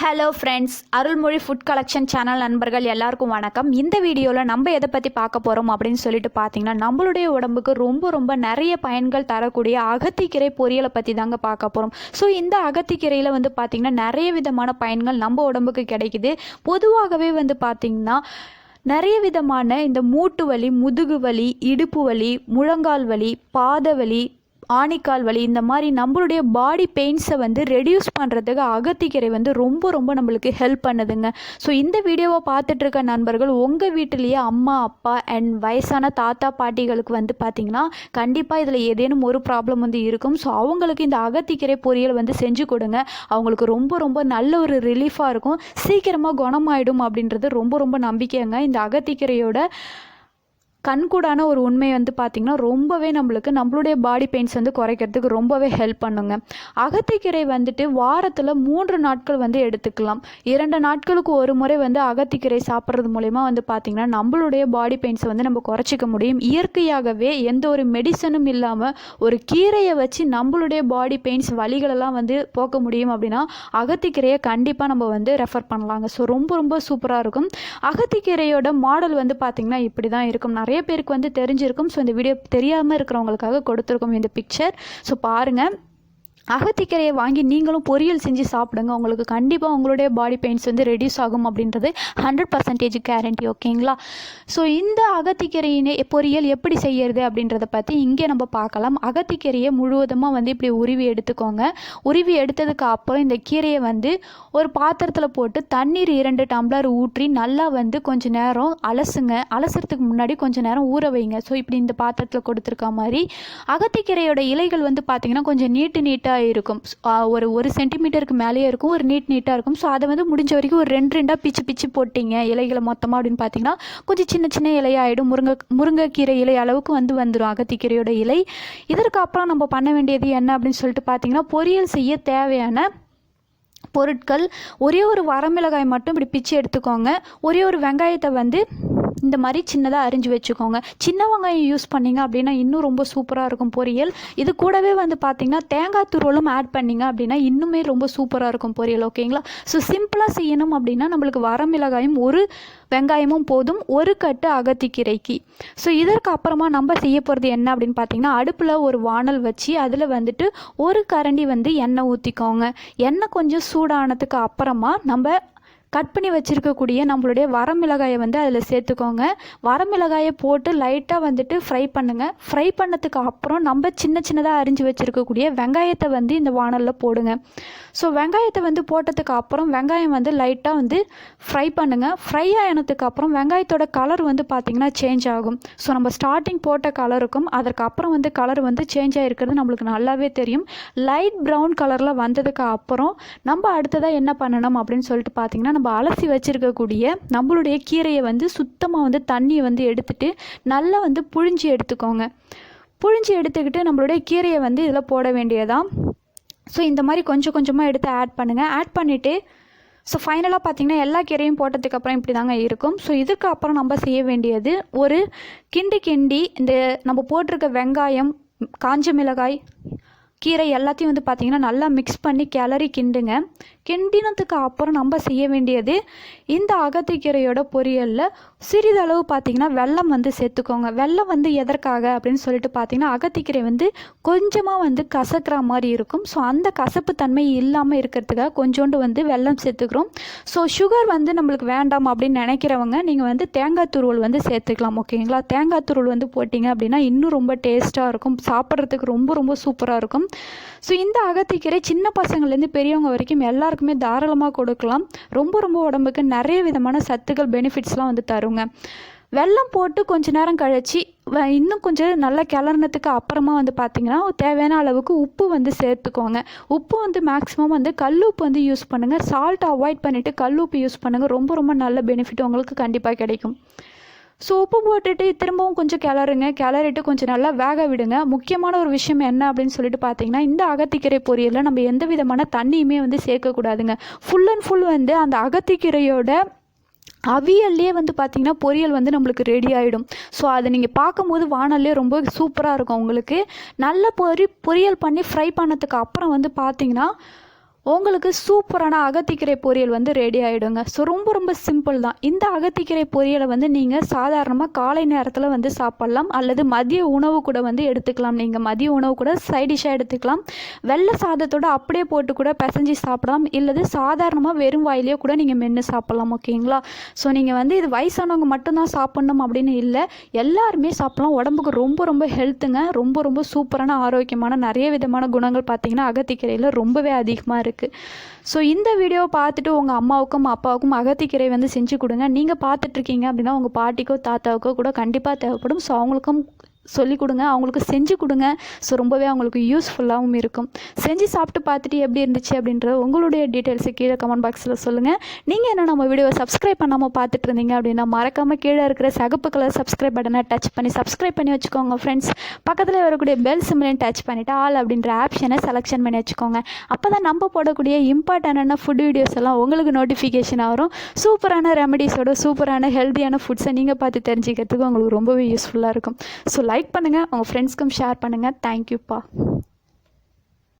Hello friends, Arulmozhi food collection channel நண்பர்கள் எல்லாருக்கும் வணக்கம். இந்த வீடியோவில் நம்ம எதை பற்றி பார்க்க போகிறோம் அப்படின்னு சொல்லிட்டு பார்த்தீங்கன்னா, நம்மளுடைய உடம்புக்கு ரொம்ப நிறைய பயன்கள் தரக்கூடிய அகத்திக்கீரை பொரியலை பற்றி தாங்க பார்க்க போகிறோம். ஸோ இந்த அகத்திக்கீரையில் பார்த்திங்கன்னா நிறைய விதமான பயன்கள் நம்ம உடம்புக்கு கிடைக்குது. பொதுவாகவே பார்த்திங்கன்னா நிறைய விதமான இந்த மூட்டு வலி, முதுகு வலி, இடுப்பு வலி, முழங்கால் வலி, பாத வலி, ஆணிக்கால் வலி, இந்த மாதிரி நம்மளுடைய பாடி பெயின்ஸை ரெடியூஸ் பண்ணுறதுக்கு அகத்திக்கீரை ரொம்ப நம்மளுக்கு ஹெல்ப் பண்ணுதுங்க. ஸோ இந்த வீடியோவை பார்த்துட்டு இருக்க நண்பர்கள் உங்கள் வீட்டிலேயே அம்மா அப்பா அண்ட் வயசான தாத்தா பாட்டிகளுக்கு பார்த்திங்கன்னா கண்டிப்பாக இதில் ஏதேனும் ஒரு ப்ராப்ளம் இருக்கும். ஸோ அவங்களுக்கு இந்த அகத்திக்கீரை பொரியல் செஞ்சு கொடுங்க. அவங்களுக்கு ரொம்ப நல்ல ஒரு ரிலீஃபாக இருக்கும். சீக்கிரமாக குணமாயிடும் அப்படின்றது ரொம்ப நம்பிக்கைங்க. இந்த அகத்திக்கீரையோட கண்கூடான ஒரு உண்மை பார்த்திங்கன்னா ரொம்பவே நம்மளுடைய பாடி பெயின்ஸ் குறைக்கிறதுக்கு ரொம்பவே ஹெல்ப் பண்ணுங்க. அகத்திக்கீரை வாரத்தில் 3 நாட்கள் எடுத்துக்கலாம். 2 நாட்களுக்கு ஒரு முறை அகத்திக்கீரை சாப்பிட்றது மூலயமா பார்த்திங்கன்னா நம்மளுடைய பாடி பெயின்ஸை நம்ம குறைச்சிக்க முடியும். இயற்கையாகவே எந்த ஒரு மெடிசனும் இல்லாமல் ஒரு கீரையை வச்சு நம்மளுடைய பாடி பெயின்ஸ் வலிகளெல்லாம் போக்க முடியும் அப்படின்னா அகத்திக்கீரையை கண்டிப்பாக நம்ம ரெஃபர் பண்ணலாங்க. ஸோ ரொம்ப சூப்பராக இருக்கும். அகத்திக்கீரையோட மாடல் பார்த்திங்கன்னா இப்படி தான் இருக்கும். நிறைய பேருக்கு தெரிஞ்சிருக்கும். ஸோ இந்த வீடியோ தெரியாமல் இருக்கிறவங்களுக்காக கொடுத்துருக்கோம் இந்த பிக்சர். ஸோ பாருங்கள், அகத்திக்கீரையை வாங்கி நீங்களும் பொரியல் செஞ்சு சாப்பிடுங்க. உங்களுக்கு கண்டிப்பாக உங்களுடைய பாடி பெயின்ஸ் ரெடியூஸ் ஆகும் அப்படின்றது 100% கேரண்டி. ஓகேங்களா? ஸோ இந்த அகத்திக்கீரையினை பொரியல் எப்படி செய்யறது அப்படின்றத பற்றி இங்கே நம்ம பார்க்கலாம். அகத்திக்கீரையை முழுவதுமாக இப்படி உருவி எடுத்துக்கோங்க. உருவி எடுத்ததுக்கு அப்புறம் இந்த கீரையை ஒரு பாத்திரத்தில் போட்டு தண்ணீர் 2 டம்ளர் ஊற்றி நல்லா கொஞ்சம் நேரம் அலசுங்க. அலசுறதுக்கு முன்னாடி கொஞ்சம் நேரம் ஊற வைங்க. ஸோ இப்படி இந்த பாத்திரத்தில் கொடுத்துருக்க மாதிரி அகத்திக்கீரையோட இலைகள் பார்த்திங்கன்னா கொஞ்சம் நீட்டாக இருக்கும். ஒரு சென்டிமீட்டருக்கு மேலேயே இருக்கும். ஒரு நீட்டாக இருக்கும். ஸோ அதை முடிஞ்ச வரைக்கும் ஒரு 2 பிச்சு போட்டிங்க இலைகளை மொத்தமாக அப்படின்னு பார்த்தீங்கன்னா கொஞ்சம் சின்ன இலையாயிடும். முருங்கைக்கீரை இலை அளவுக்கு வந்துடும் அகத்திக்கீரையோட இலை. இதற்கு அப்புறம் நம்ம பண்ண வேண்டியது என்ன அப்படின்னு சொல்லிட்டு பார்த்தீங்கன்னா, பொரியல் செய்ய தேவையான பொருட்கள் ஒரே ஒரு வரமிளகாய் மட்டும் இப்படி பிச்சு எடுத்துக்கோங்க. ஒரே ஒரு வெங்காயத்தை இந்த மாதிரி சின்னதாக அரிஞ்சு வச்சுக்கோங்க. சின்ன வெங்காயம் யூஸ் பண்ணிங்க அப்படின்னா இன்னும் ரொம்ப சூப்பராக இருக்கும் பொரியல். இது கூடவே பார்த்திங்கன்னா தேங்காய் துருவலும் ஆட் பண்ணிங்க அப்படின்னா இன்னுமே ரொம்ப சூப்பராக இருக்கும் பொரியல். ஓகேங்களா? ஸோ சிம்பிளாக செய்யணும் அப்படின்னா நம்மளுக்கு வரமிளகாயும் ஒரு வெங்காயமும் போதும், ஒரு கட்டு அகத்திக்கீரைக்கு. ஸோ இதற்கு அப்புறமா நம்ம செய்ய போகிறது என்ன அப்படின்னு பார்த்தீங்கன்னா, அடுப்பில் ஒரு வானல் வச்சு அதில் ஒரு கரண்டி எண்ணெய் ஊற்றிக்கோங்க. எண்ணெய் கொஞ்சம் சூடானதுக்கு அப்புறமா நம்ம கட் பண்ணி வச்சுருக்கக்கூடிய நம்மளுடைய வரமிளகாயை அதில் சேர்த்துக்கோங்க. வரமிளகாயை போட்டு லைட்டாக ஃப்ரை பண்ணுங்கள். ஃப்ரை பண்ணதுக்கு அப்புறம் நம்ம சின்னதாக அரிஞ்சு வச்சுருக்கக்கூடிய வெங்காயத்தை இந்த வானலில் போடுங்க. ஸோ வெங்காயத்தை போட்டதுக்கு அப்புறம் வெங்காயம் லைட்டாக ஃப்ரை பண்ணுங்கள். ஃப்ரை ஆனதுக்கு அப்புறம் வெங்காயத்தோட கலர் பார்த்திங்கன்னா சேஞ்ச் ஆகும். ஸோ நம்ம ஸ்டார்டிங் போட்ட கலருக்கும் அதற்கப்புறம் கலர் சேஞ்ச் ஆகிருக்கிறது நம்மளுக்கு நல்லாவே தெரியும். லைட் ப்ரௌன் கலரில் வந்ததுக்கு அப்புறம் நம்ம அடுத்ததாக என்ன பண்ணணும் அப்படின்னு சொல்லிட்டு பார்த்திங்கன்னா, நம்ம அலசி வச்சுருக்கக்கூடிய நம்மளுடைய கீரையை சுத்தமாக தண்ணியை எடுத்துட்டு நல்லா புழிஞ்சி எடுத்துக்கோங்க. புழிஞ்சி எடுத்துக்கிட்டு நம்மளுடைய கீரையை இதில் போட வேண்டியதான். ஸோ இந்த மாதிரி கொஞ்சமாக எடுத்து ஆட் பண்ணுங்கள். ஆட் பண்ணிவிட்டு ஸோ ஃபைனலாக பார்த்திங்கன்னா எல்லா கீரையும் போட்டதுக்கப்புறம் இப்படி தாங்க இருக்கும். ஸோ இதுக்கு அப்புறம் நம்ம செய்ய வேண்டியது ஒரு கிண்டி இந்த நம்ம போட்டிருக்க வெங்காயம், காஞ்ச மிளகாய், கீரை எல்லாத்தையும் பார்த்திங்கன்னா நல்லா மிக்ஸ் பண்ணி கிளறி கிண்டுங்க. கிண்டினதுக்கு அப்புறம் நம்ம செய்ய வேண்டியது இந்த அகத்திக்கீரையோட பொரியலில் சிறிதளவு பார்த்திங்கன்னா வெல்லம் சேர்த்துக்கோங்க. வெல்லம் எதற்காக அப்படின்னு சொல்லிட்டு பார்த்திங்கன்னா, அகத்திக்கீரை கொஞ்சமாக கசக்கிற மாதிரி இருக்கும். ஸோ அந்த கசப்பு தன்மை இல்லாமல் இருக்கிறதுக்காக கொஞ்சோண்டு வெல்லம் சேர்த்துக்கிறோம். ஸோ சுகர் நம்மளுக்கு வேண்டாம் அப்படின்னு நினைக்கிறவங்க நீங்கள் தேங்காய் துருவல் சேர்த்துக்கலாம். ஓகேங்களா? தேங்காய் துருவல் போட்டிங்க அப்படின்னா இன்னும் ரொம்ப டேஸ்ட்டாக இருக்கும். சாப்பிட்றதுக்கு ரொம்ப சூப்பராக இருக்கும். ஸோ இந்த அகத்திக்கீரை சின்ன பசங்கள்லேருந்து பெரியவங்க வரைக்கும் எல்லாருக்குமே தாராளமாக கொடுக்கலாம். ரொம்ப உடம்புக்கு நிறைய விதமான சத்துக்கள், பெனிஃபிட்ஸ்லாம் தருங்க. வெல்லம் போட்டு கொஞ்ச நேரம் கழிச்சு இன்னும் கொஞ்சம் நல்லா கிளறினதுக்கு அப்புறமா பார்த்திங்கன்னா தேவையான அளவுக்கு உப்பு சேர்த்துக்கோங்க. உப்பு மேக்ஸிமம் கல் உப்பு யூஸ் பண்ணுங்கள். சால்ட் அவாய்ட் பண்ணிவிட்டு கல் உப்பு யூஸ் பண்ணுங்கள். ரொம்ப நல்ல பெனிஃபிட் உங்களுக்கு கண்டிப்பாக கிடைக்கும். ஸோ உப்பு போட்டுட்டு திரும்பவும் கொஞ்சம் கிளறிட்டு கொஞ்சம் நல்லா வேக விடுங்க. முக்கியமான ஒரு விஷயம் என்ன அப்படின்னு சொல்லிட்டு பார்த்தீங்கன்னா, இந்த அகத்திக்கீரை பொரியலில் நம்ம எந்த விதமான தண்ணியுமே சேர்க்கக்கூடாதுங்க. ஃபுல் அண்ட் ஃபுல் அந்த அகத்திக்கீரையோட அவியல்லே பார்த்திங்கன்னா பொரியல் நம்மளுக்கு ரெடி ஆகிடும். ஸோ அதை நீங்கள் பார்க்கும்போது வானல்லே ரொம்ப சூப்பராக இருக்கும். உங்களுக்கு நல்ல பொரியல் பண்ணி ஃப்ரை பண்ணதுக்கு அப்புறம் பார்த்திங்கன்னா உங்களுக்கு சூப்பரான அகத்திக்கீரை பொரியல் வந்து ரெடி ஆகிடுங்க. ஸோ ரொம்ப ரொம்ப சிம்பிள் தான். இந்த அகத்திக்கீரை பொரியலை வந்து நீங்கள் சாதாரணமாக காலை நேரத்தில் வந்து சாப்பிட்லாம், அல்லது மதிய உணவு கூட வந்து எடுத்துக்கலாம். நீங்கள் மதிய உணவு கூட சைடிஷாக எடுத்துக்கலாம். வெள்ளை சாதத்தோடு அப்படியே போட்டு கூட பிசைஞ்சு சாப்பிடலாம், இல்லது சாதாரணமாக வெறும் வாயிலையோ கூட நீங்கள் மென்று சாப்பிட்லாம். ஓகேங்களா? ஸோ நீங்கள் வந்து இது வயசானவங்க மட்டும்தான் சாப்பிட்ணும் அப்படின்னு இல்லை, எல்லாருமே சாப்பிட்லாம். உடம்புக்கு ரொம்ப ரொம்ப ஹெல்த்துங்க. ரொம்ப ரொம்ப சூப்பரான ஆரோக்கியமான நிறைய விதமான குணங்கள் பார்த்திங்கன்னா அகத்திக்கீரையில் ரொம்பவே அதிகமாக இருக்குது. ஸோ இந்த வீடியோவை பார்த்துட்டு உங்கள் அம்மாவுக்கும் அப்பாவுக்கும் அகத்திக்கீரை வந்து செஞ்சு கொடுங்க. நீங்கள் பார்த்துட்ருக்கீங்க அப்படின்னா உங்கள் பாட்டிக்கோ தாத்தாவுக்கோ கூட கண்டிப்பாக தேவைப்படும். ஸோ அவங்களுக்கும் சொல்லிக் கொடுங்க, அவங்களுக்கு செஞ்சு கொடுங்க. ஸோ ரொம்பவே அவங்களுக்கு யூஸ்ஃபுல்லாகவும் இருக்கும். செஞ்சு சாப்பிட்டு பார்த்துட்டு எப்படி இருந்துச்சு அப்படின்ற உங்களுடைய டீட்டெயில்ஸை கீழே கமெண்ட் பாக்ஸில் சொல்லுங்கள். நீங்கள் என்ன நம்ம வீடியோவை சப்ஸ்கிரைப் பண்ணாமல் பார்த்துட்டு இருந்தீங்க அப்படின்னா மறக்காமல் கீழே இருக்கிற சகப்பு கலர் சப்ஸ்கிரைப் பட்டனை டச் பண்ணி சப்ஸ்கிரைப் பண்ணி வச்சுக்கோங்க ஃப்ரெண்ட்ஸ். பக்கத்தில் வரக்கூடிய பெல் சிம்லையும் டச் பண்ணிவிட்டு ஆல் அப்படின்ற ஆப்ஷனை செலெக்ஷன் பண்ணி வச்சுக்கோங்க. அப்போ தான் நம்ம போடக்கூடிய இம்பார்ட்டண்டான ஃபுட் வீடியோஸ் எல்லாம் உங்களுக்கு நோட்டிஃபிகேஷன் வரும். சூப்பரான ரெமடிஸோட சூப்பரான ஹெல்த்தியான ஃபுட்ஸை நீங்கள் பார்த்து தெரிஞ்சுக்கிறதுக்கு உங்களுக்கு ரொம்பவே யூஸ்ஃபுல்லாக இருக்கும். ஸோ லைக் பண்ணுங்கள், உங்கள் ஃப்ரெண்ட்ஸ்க்கும் ஷேர் பண்ணுங்கள். தேங்க்யூப்பா.